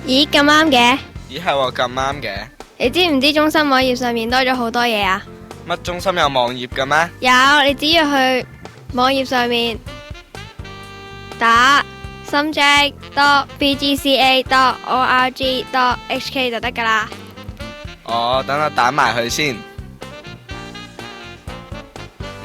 咦，咁啱嘅。咦係喎，咁啱嘅。你知唔知中心網頁上面多咗好多嘢啊？乜中心有網頁嘅咩？有，你只要去網頁上面打subject.bgca.org.hk 就得噶啦。哦，等我打埋佢先。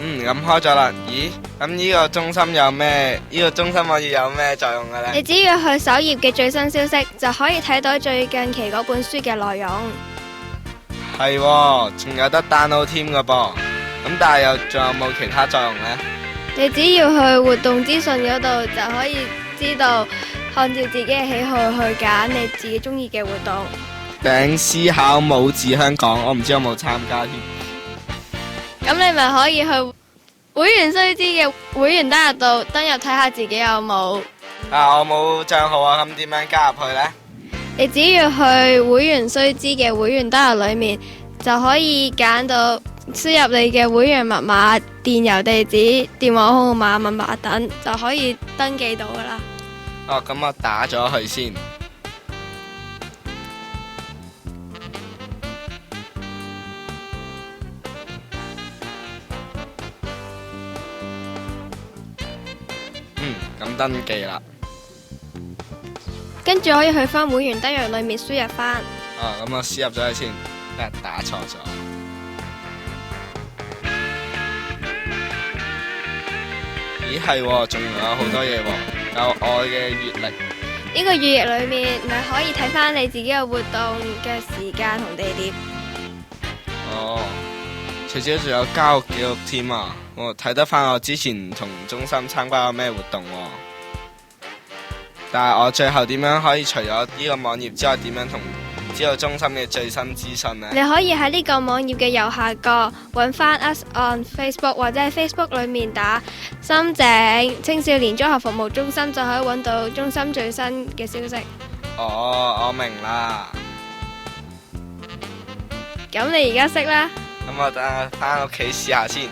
咁開咗啦。咦，咁呢個中心有咩？呢個中心網頁有咩作用嘅呢？你只要去首頁嘅最新消息，就可以睇到最近期嗰本書嘅內容。係喎，仲有得 download 添嘅噃。咁但係仲有冇其他作用呢？你只要去活動資訊嗰度，就可以知道按照自己嘅喜好去揀你自己中意嘅活動。頂思考冇字香港，我唔知有冇參加添。咁你咪可以去會員須知嘅會員登入度登入睇下自己有冇。我冇帳號啊，咁點樣加入去呢？你只要去會員須知嘅會員登入裏面，就可以揀到輸入你嘅會員密碼、電郵地址、電話號碼、密碼等，就可以登記到噶啦。咁我打咗佢先。咁登記啦。跟住可以去翻會員登入裏面輸入翻。咁我輸入咗佢先，打錯咗。咦係喎，仲有好多嘢喎，有我嘅閱歷。呢個月曆裏面咪可以睇翻你自己嘅活動嘅時間同地點。除咗仲有交記錄添啊！我睇得翻我之前同中心參加過咩活動喎。但係我最後點樣可以除咗呢個網頁之外，點樣知道中心嘅最新資訊呢？你可以喺呢個網頁嘅右下角揾翻 Us on Facebook， 或者喺 Facebook 裏面打深井青少年綜合服務中心，就可以揾到中心最新嘅消息。我明啦。咁你而家識啦？咁我等我翻屋企試下先。